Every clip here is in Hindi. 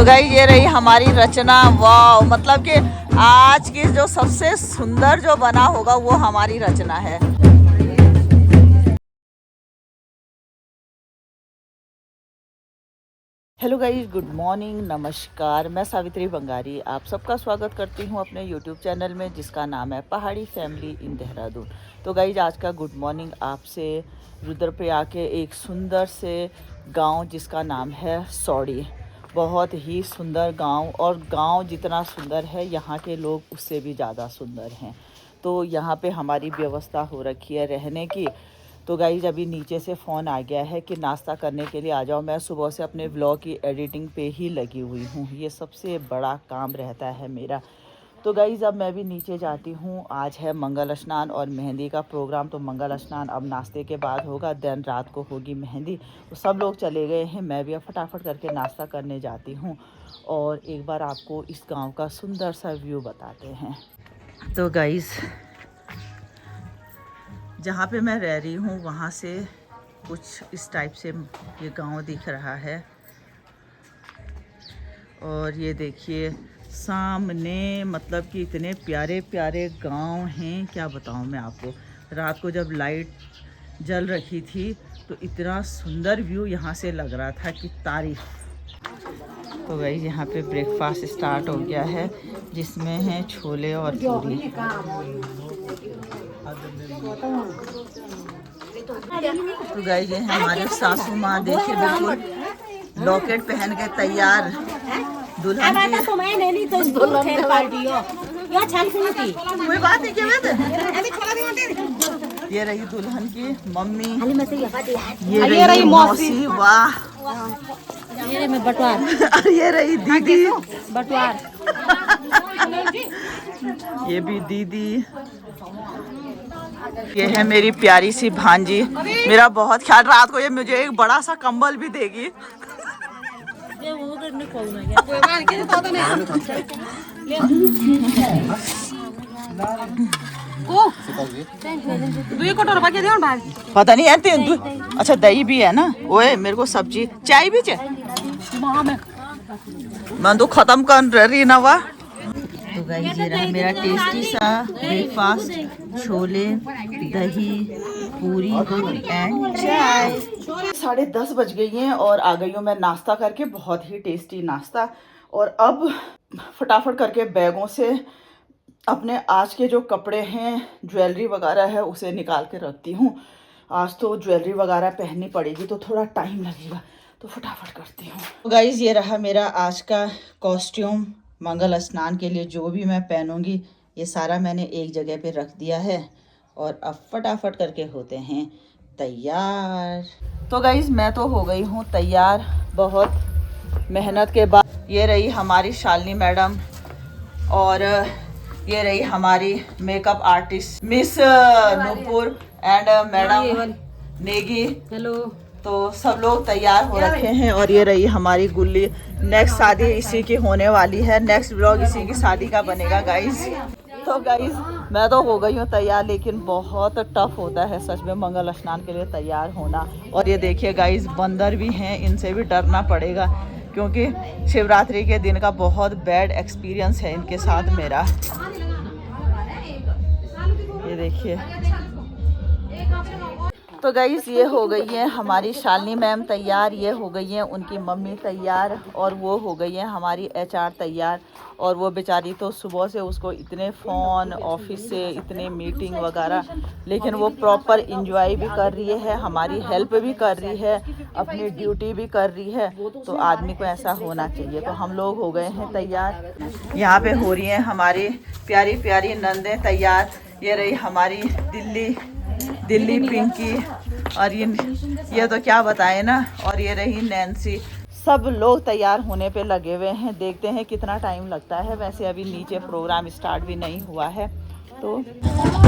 तो गाइस ये रही हमारी रचना। वाह, मतलब कि आज की जो सबसे सुंदर जो बना होगा वो हमारी रचना है। हेलो गाइस, गुड मॉर्निंग, नमस्कार। मैं सावित्री बंगारी आप सबका स्वागत करती हूं अपने यूट्यूब चैनल में जिसका नाम है पहाड़ी फैमिली इन देहरादून। तो गाइस आज का गुड मॉर्निंग आपसे रुद्रप्रयाग के एक सुंदर से गांव जिसका नाम है सौड़ी। बहुत ही सुंदर गांव, और गांव जितना सुंदर है यहाँ के लोग उससे भी ज़्यादा सुंदर हैं। तो यहाँ पे हमारी व्यवस्था हो रखी है रहने की। तो गाइज अभी नीचे से फ़ोन आ गया है कि नाश्ता करने के लिए आ जाओ। मैं सुबह से अपने व्लॉग की एडिटिंग पे ही लगी हुई हूँ, ये सबसे बड़ा काम रहता है मेरा। तो गाइज अब मैं भी नीचे जाती हूँ। आज है मंगल स्नान और मेहंदी का प्रोग्राम। तो मंगल स्नान अब नाश्ते के बाद होगा, देन रात को होगी मेहंदी। तो सब लोग चले गए हैं, मैं भी अब फटाफट करके नाश्ता करने जाती हूँ और एक बार आपको इस गाँव का सुंदर सा व्यू बताते हैं। तो गाइज जहाँ पे मैं रह रही हूँ वहाँ से कुछ इस टाइप से ये गांव दिख रहा है। और ये देखिए सामने, मतलब कि इतने प्यारे प्यारे गांव हैं, क्या बताऊँ मैं आपको। रात को जब लाइट जल रखी थी तो इतना सुंदर व्यू यहाँ से लग रहा था कि तारीफ। तो भाई यहाँ पे ब्रेकफास्ट स्टार्ट हो गया है जिसमें है छोले और पूरी। तो गाइस ये है हमारे सासू माँ, देखिए बिल्कुल लॉकेट पहन के तैयार दुल्हन की। कोई बात नहीं, क्या बात है। ये रही दुल्हन की मम्मी, ये रही मौसी। वाह, ये मैं बटवार। ये रही दीदी बटवार। ये भी दीदी। ये है मेरी प्यारी सी भांजी, मेरा बहुत ख्याल। रात को ये मुझे एक बड़ा सा कंबल भी देगी। पता नहीं है, अच्छा दही भी है ना। ओए मेरे को सब्जी चाय भी चाहिए, मैं तो खत्म कर रही ना। वाह। तो गाइस ये रहा मेरा टेस्टी सा ब्रेकफास्ट, छोले, दही, पूरी एंड चाय। 10:30 बज गई हैं और आ गई हूँ मैं नाश्ता करके, बहुत ही टेस्टी नाश्ता। और अब फटाफट करके बैगों से अपने आज के जो कपड़े हैं, ज्वेलरी वगैरह है, उसे निकाल के रखती हूँ। आज तो ज्वेलरी वगैरह पहननी पड़ेगी तो थोड़ा टाइम लगेगा, तो फटाफट करती हूँ। तो गाइस ये रहा मेरा आज का कॉस्ट्यूम मंगल स्नान के लिए। जो भी मैं पहनूंगी ये सारा मैंने एक जगह पे रख दिया है और अब फटाफट करके होते हैं तैयार। तो गाइस मैं तो हो गई हूँ तैयार बहुत मेहनत के बाद। ये रही हमारी शालिनी मैडम और ये रही हमारी makeup artist miss Nupur and madam Negi. Hello. तो सब लोग तैयार हो रखे हैं और ये रही हमारी गुल्ली। नेक्स्ट शादी इसी की होने वाली है, नेक्स्ट व्लॉग इसी की शादी का बनेगा गाइस। तो गाइस मैं तो हो गई हूँ तैयार, लेकिन बहुत टफ होता है सच में मंगल स्नान के लिए तैयार होना। और ये देखिए गाइस बंदर भी हैं, इनसे भी डरना पड़ेगा क्योंकि शिवरात्रि के दिन का बहुत बैड एक्सपीरियंस है इनके साथ मेरा। ये देखिए। तो गाइस ये हो गई है हमारी शालिनी मैम तैयार, ये हो गई है उनकी मम्मी तैयार, और वो हो गई है हमारी HR तैयार। और वो बेचारी तो सुबह से उसको इतने फ़ोन ऑफिस से, इतने मीटिंग वगैरह, लेकिन वो प्रॉपर इंजॉय भी कर रही है, हमारी हेल्प भी कर रही है, अपनी ड्यूटी भी कर रही है। तो आदमी को ऐसा होना चाहिए। तो हम लोग हो गए हैं तैयार। यहाँ पे हो रही हैं हमारी प्यारी प्यारी नंदे तैयार। ये रही हमारी दिल्ली पिंकी, और ये तो क्या बताए ना। और ये रही नैन्सी। सब लोग तैयार होने पे लगे हुए हैं, देखते हैं कितना टाइम लगता है। वैसे अभी नीचे प्रोग्राम स्टार्ट भी नहीं हुआ है। तो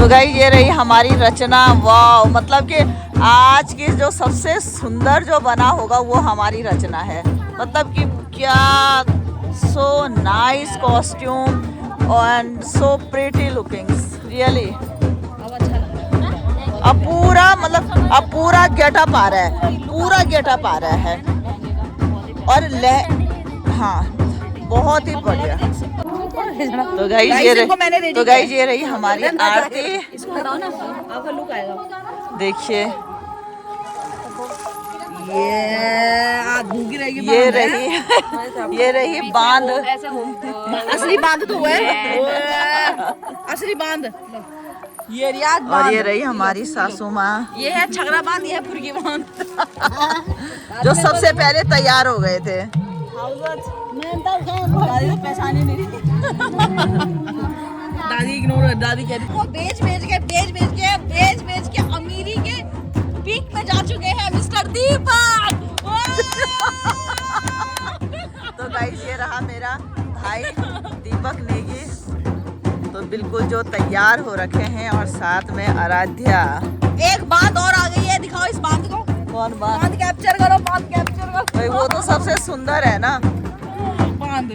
गाइस ये रही हमारी रचना। वाह, मतलब कि आज की जो सबसे सुंदर जो बना होगा वो हमारी रचना है। मतलब कि क्या so nice costume and so pretty lookings really. अब पूरा गेटअप आ रहा है, पूरा गेटअप आ रहा है। और हाँ बहुत ही बढ़िया। तो गाइस ये रही हमारी आरती। देखिए ये रही बांध। असली बांध तो है, असली बांध। और ये रही हमारी सासू माँ। ये है छगड़ा बांध, ये है फुर्गी बांध। जो सबसे पहले तैयार हो गए थे। पहचाने नहीं। दादी इग्नोर कर, दादी कह रही वो बेच बेच के अमीरी के पीक पे जा चुके हैं मिस्टर दीपक। तो गाइस ये रहा मेरा भाई दीपक नेगी। तो बिल्कुल जो तैयार हो रखे हैं और साथ में आराध्या। एक बांध और आ गई है, दिखाओ इस बांध को। कौन बांध? बांध कैप्चर करो, बांध कैप्चर करो। भाई वो तो सबसे सुंदर है ना बांध।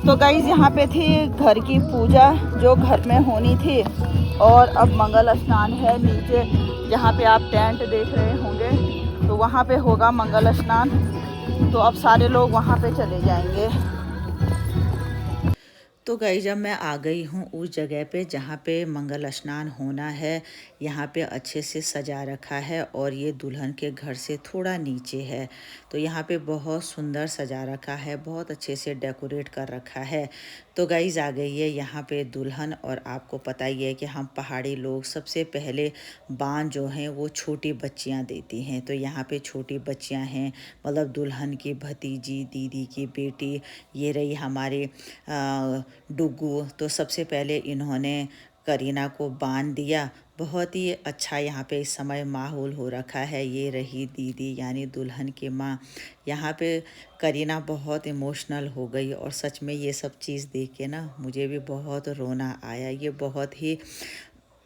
तो गाइस यहाँ पे थी घर की पूजा जो घर में होनी थी। और अब मंगल स्नान है नीचे, जहाँ पे आप टेंट देख रहे होंगे, तो वहाँ पे होगा मंगल स्नान। तो अब सारे लोग वहाँ पे चले जाएंगे। तो गाइस जब मैं आ गई हूँ उस जगह पे जहाँ पे मंगल स्नान होना है, यहाँ पे अच्छे से सजा रखा है और ये दुल्हन के घर से थोड़ा नीचे है। तो यहाँ पे बहुत सुंदर सजा रखा है, बहुत अच्छे से डेकोरेट कर रखा है। तो गाइस आ गई है यहाँ पे दुल्हन। और आपको पता ही है कि हम पहाड़ी लोग सबसे पहले बांध जो हैं वो छोटी बच्चियाँ देती हैं। तो यहाँ पे छोटी बच्चियाँ हैं, मतलब दुल्हन की भतीजी, दीदी की बेटी। ये रही हमारे डुगू। तो सबसे पहले इन्होंने करीना को बांध दिया। बहुत ही अच्छा यहाँ पे इस समय माहौल हो रखा है। ये रही दीदी यानी दुल्हन की माँ। यहाँ पे करीना बहुत इमोशनल हो गई और सच में ये सब चीज़ देख के ना मुझे भी बहुत रोना आया। ये बहुत ही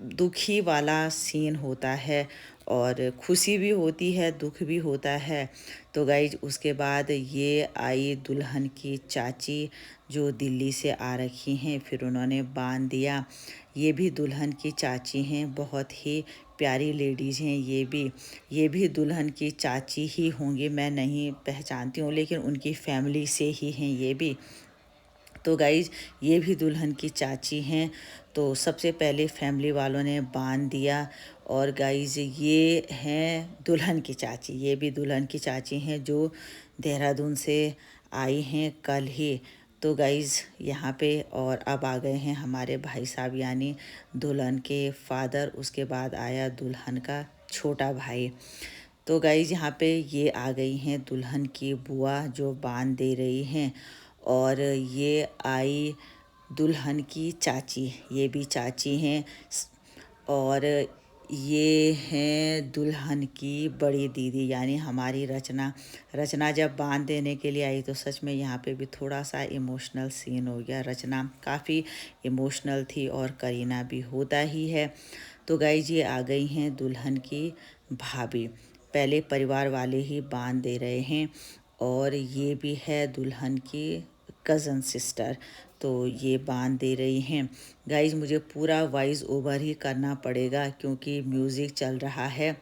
दुखी वाला सीन होता है और खुशी भी होती है, दुख भी होता है। तो गाइज उसके बाद ये आई दुल्हन की चाची जो दिल्ली से आ रखी हैं, फिर उन्होंने बांध दिया। ये भी दुल्हन की चाची हैं, बहुत ही प्यारी लेडीज़ हैं ये भी दुल्हन की चाची ही होंगी, मैं नहीं पहचानती हूँ, लेकिन उनकी फैमिली से ही हैं ये भी। तो गाइज ये भी दुल्हन की चाची हैं। तो सबसे पहले फैमिली वालों ने बांध दिया। और गाइज ये हैं दुल्हन की चाची, ये भी दुल्हन की चाची हैं जो देहरादून से आई हैं कल ही। तो गाइज यहाँ पे और अब आ गए हैं हमारे भाई साहब यानी दुल्हन के फादर। उसके बाद आया दुल्हन का छोटा भाई। तो गाइज यहाँ पे ये आ गई हैं दुल्हन की बुआ जो बांध दे रही हैं। और ये आई दुल्हन की चाची, ये भी चाची हैं। और ये हैं दुल्हन की बड़ी दीदी यानी हमारी रचना जब बांध देने के लिए आई तो सच में यहाँ पे भी थोड़ा सा इमोशनल सीन हो गया। रचना काफ़ी इमोशनल थी और करीना भी होता ही है। तो गाइज ये आ गई हैं दुल्हन की भाभी। पहले परिवार वाले ही बांध दे रहे हैं। और ये भी है दुल्हन की कज़न सिस्टर। तो ये बांध दे रही हैं। गाइज मुझे पूरा वॉइस ओवर ही करना पड़ेगा क्योंकि म्यूज़िक चल रहा है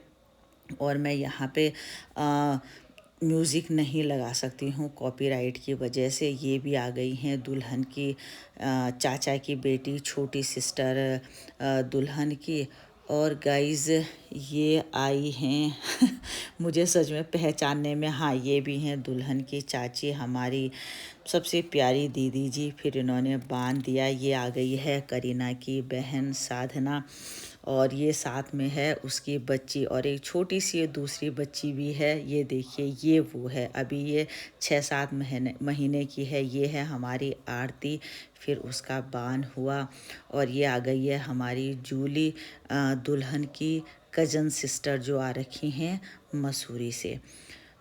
और मैं यहाँ पे म्यूज़िक नहीं लगा सकती हूँ कॉपीराइट की वजह से। ये भी आ गई हैं दुल्हन की चाचा की बेटी, छोटी सिस्टर दुल्हन की। और गाइज़ ये आई हैं मुझे सच में पहचानने में, हाँ ये भी हैं दुल्हन की चाची, हमारी सबसे प्यारी दीदी जी। फिर इन्होंने बांध दिया। ये आ गई है करीना की बहन साधना और ये साथ में है उसकी बच्ची और एक छोटी सी दूसरी बच्ची भी है। ये देखिए ये वो है, अभी ये 6-7 महीने की है। ये है हमारी आरती। फिर उसका बान हुआ और ये आ गई है हमारी जूली, दुल्हन की कज़न सिस्टर जो आ रखी हैं मसूरी से।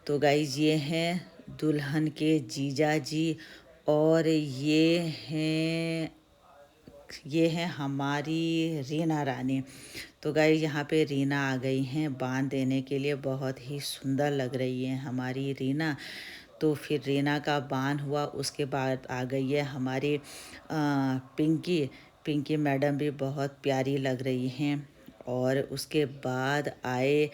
तो गाइज ये हैं दुल्हन के जीजा जी और ये हैं हमारी रीना रानी। तो गाइस यहाँ पे रीना आ गई हैं बांध देने के लिए। बहुत ही सुंदर लग रही है हमारी रीना। तो फिर रीना का बांध हुआ। उसके बाद आ गई है हमारी पिंकी मैडम भी बहुत प्यारी लग रही हैं। और उसके बाद आए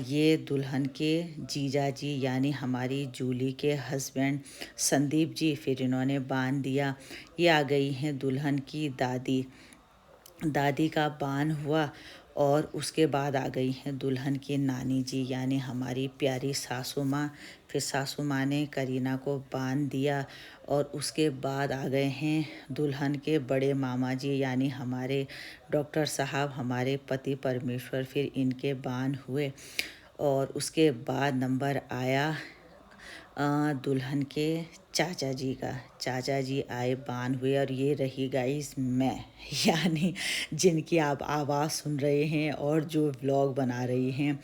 ये दुल्हन के जीजा जी यानी हमारी जूली के हस्बैंड संदीप जी। फिर इन्होंने बांध दिया। ये आ गई हैं दुल्हन की दादी का बान हुआ। और उसके बाद आ गई हैं दुल्हन की नानी जी यानी हमारी प्यारी सासू माँ। फिर सासू माँ ने करीना को बांध दिया। और उसके बाद आ गए हैं दुल्हन के बड़े मामा जी यानी हमारे डॉक्टर साहब, हमारे पति परमेश्वर। फिर इनके बान हुए। और उसके बाद नंबर आया दुल्हन के चाचा जी का। चाचा जी आए बान हुए और ये रही गाइस मैं यानी जिनकी आप आवाज़ सुन रहे हैं और जो व्लॉग बना रही हैं।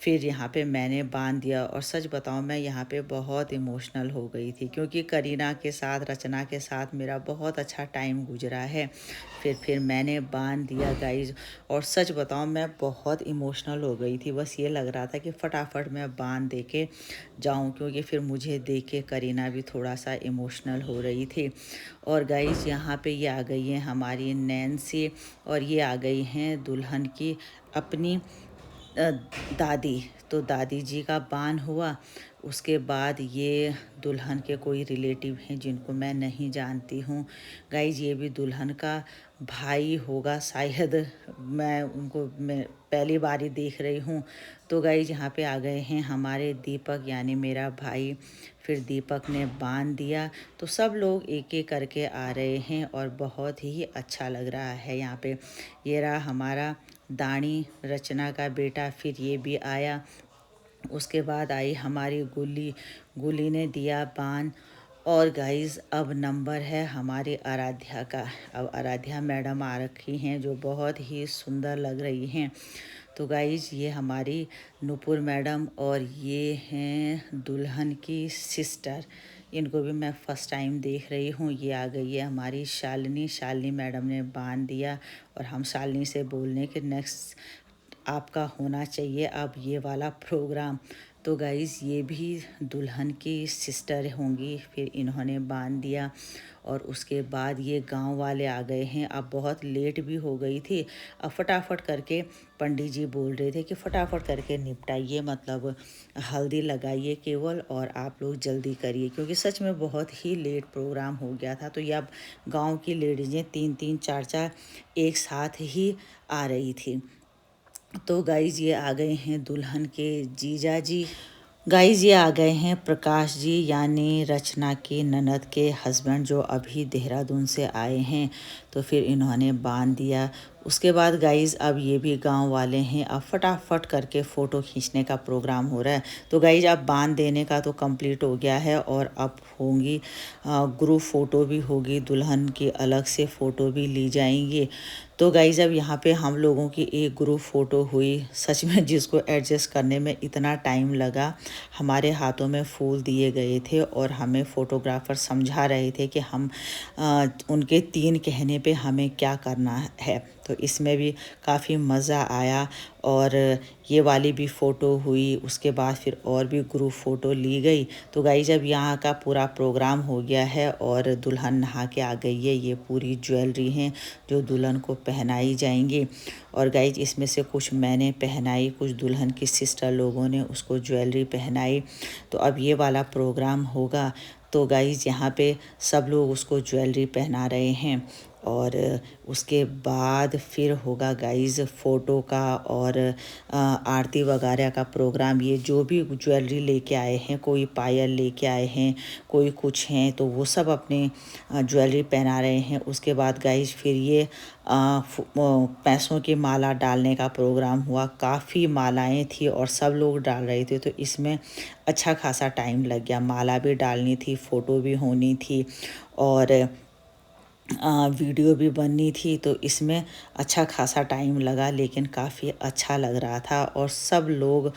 फिर यहाँ पे मैंने बांध दिया और सच बताऊँ मैं यहाँ पे बहुत इमोशनल हो गई थी क्योंकि करीना के साथ, रचना के साथ मेरा बहुत अच्छा टाइम गुजरा है। फिर मैंने बांध दिया गाइज और सच बताऊँ मैं बहुत इमोशनल हो गई थी। बस ये लग रहा था कि फटाफट मैं बांध दे के जाऊँ क्योंकि फिर मुझे देख के करीना भी थोड़ा सा इमोशनल हो रही थी। और गाइज यहाँ पे ये आ गई है हमारी नैन्सी और ये आ गई हैं दुल्हन की अपनी दादी। तो दादी जी का बान हुआ। उसके बाद ये दुल्हन के कोई रिलेटिव हैं जिनको मैं नहीं जानती हूँ। गाइज ये भी दुल्हन का भाई होगा शायद, मैं पहली बार ही देख रही हूँ। तो गाइज यहाँ पे आ गए हैं हमारे दीपक यानी मेरा भाई। फिर दीपक ने बांध दिया। तो सब लोग एक एक करके आ रहे हैं और बहुत ही अच्छा लग रहा है यहाँ पे। ये रहा हमारा दानी, रचना का बेटा। फिर ये भी आया। उसके बाद आई हमारी गुली ने दिया बान। और गाइज़ अब नंबर है हमारी आराध्या का। अब आराध्या मैडम आ रखी हैं जो बहुत ही सुंदर लग रही हैं। तो गाइज़ ये हमारी नुपुर मैडम और ये हैं दुल्हन की सिस्टर। इनको भी मैं फ़र्स्ट टाइम देख रही हूँ। ये आ गई है हमारी शालिनी मैडम ने बांध दिया और हम शालिनी से बोलने के नेक्स्ट आपका होना चाहिए अब ये वाला प्रोग्राम। तो गाइज़ ये भी दुल्हन की सिस्टर होंगी। फिर इन्होंने बांध दिया और उसके बाद ये गांव वाले आ गए हैं। अब बहुत लेट भी हो गई थी। अब फटाफट करके पंडित जी बोल रहे थे कि फटाफट करके निपटाइए, मतलब हल्दी लगाइए केवल और आप लोग जल्दी करिए क्योंकि सच में बहुत ही लेट प्रोग्राम हो गया था। तो ये अब गाँव की लेडीज़ें 3-3, 4-4 एक साथ ही आ रही थी। तो गाइज़ ये आ गए हैं दुल्हन के जीजा जी। गाइज़ ये आ गए हैं प्रकाश जी यानी रचना की ननद के हस्बैंड जो अभी देहरादून से आए हैं। तो फिर इन्होंने बांध दिया। उसके बाद गाइज़ अब ये भी गांव वाले हैं। अब फटाफट करके फ़ोटो खींचने का प्रोग्राम हो रहा है। तो गाइज़ अब बांध देने का तो कंप्लीट हो गया है और अब होंगी ग्रुप फ़ोटो भी होगी, दुल्हन की अलग से फ़ोटो भी ली जाएंगी। तो गाइज़ अब यहाँ पे हम लोगों की एक ग्रुप फ़ोटो हुई। सच में जिसको एडजस्ट करने में इतना टाइम लगा। हमारे हाथों में फूल दिए गए थे और हमें फ़ोटोग्राफ़र समझा रहे थे कि हम उनके 3 कहने पे हमें क्या करना है। तो इसमें भी काफ़ी मज़ा आया। और ये वाली भी फ़ोटो हुई, उसके बाद फिर और भी ग्रुप फ़ोटो ली गई। तो गाइस जब यहाँ का पूरा प्रोग्राम हो गया है और दुल्हन नहा के आ गई है, ये पूरी ज्वेलरी हैं जो दुल्हन को पहनाई जाएंगी। और गाइस इसमें से कुछ मैंने पहनाई, कुछ दुल्हन की सिस्टर लोगों ने उसको ज्वेलरी पहनाई। तो अब ये वाला प्रोग्राम होगा, तो गाइस यहाँ पे सब लोग उसको ज्वेलरी पहना रहे हैं। और उसके बाद फिर होगा गाइस फ़ोटो का और आरती वगैरह का प्रोग्राम। ये जो भी ज्वेलरी लेके आए हैं, कोई पायल लेके आए हैं, कोई कुछ हैं, तो वो सब अपने ज्वेलरी पहना रहे हैं। उसके बाद गाइस फिर ये पैसों की माला डालने का प्रोग्राम हुआ। काफ़ी मालाएं थी और सब लोग डाल रहे थे, तो इसमें अच्छा खासा टाइम लग गया। माला भी डालनी थी, फ़ोटो भी होनी थी और वीडियो भी बननी थी, तो इसमें अच्छा खासा टाइम लगा, लेकिन काफ़ी अच्छा लग रहा था। और सब लोग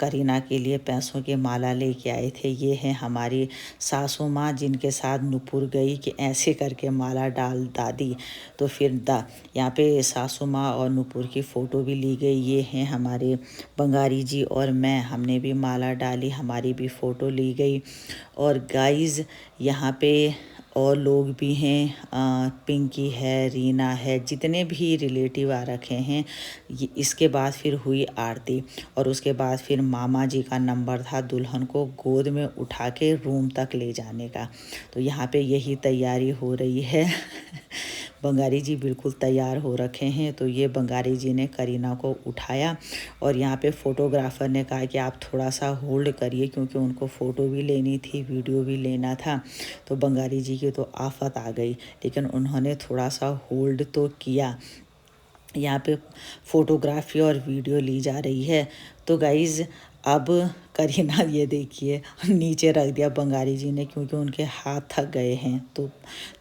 करीना के लिए पैसों की माला लेके आए थे। ये है हमारी सासू माँ, जिनके साथ नुपुर गई कि ऐसे करके माला डाल दादी। तो फिर यहाँ पे सासू माँ और नुपुर की फ़ोटो भी ली गई। ये हैं हमारे बंगारी जी और मैं, हमने भी माला डाली, हमारी भी फ़ोटो ली गई। और गाइज़ यहाँ पे और लोग भी हैं, पिंकी है, रीना है, जितने भी रिलेटिव आ रखे हैं। इसके बाद फिर हुई आरती और उसके बाद फिर मामा जी का नंबर था दुल्हन को गोद में उठा के रूम तक ले जाने का। तो यहाँ पे यही तैयारी हो रही है। बंगारी जी बिल्कुल तैयार हो रखे हैं। तो ये बंगारी जी ने करीना को उठाया और यहाँ पे फ़ोटोग्राफ़र ने कहा कि आप थोड़ा सा होल्ड करिए, क्योंकि उनको फ़ोटो भी लेनी थी, वीडियो भी लेना था। तो बंगारी जी की तो आफत आ गई, लेकिन उन्होंने थोड़ा सा होल्ड तो किया। यहाँ पे फ़ोटोग्राफी और वीडियो ली जा रही है। तो गाइज़ अब करीना ये देखिए नीचे रख दिया बंगारी जी ने, क्योंकि उनके हाथ थक गए हैं, तो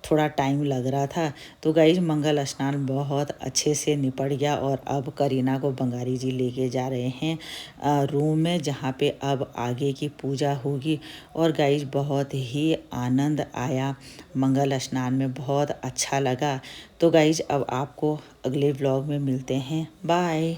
थोड़ा टाइम लग रहा था। तो गाइज़ मंगल स्नान बहुत अच्छे से निपट गया और अब करीना को बंगारी जी लेके जा रहे हैं रूम में, जहाँ पे अब आगे की पूजा होगी। और गाइज़ बहुत ही आनंद आया मंगल स्नान में, बहुत अच्छा लगा। तो गाइज़ अब आपको अगले व्लॉग में मिलते हैं। बाय।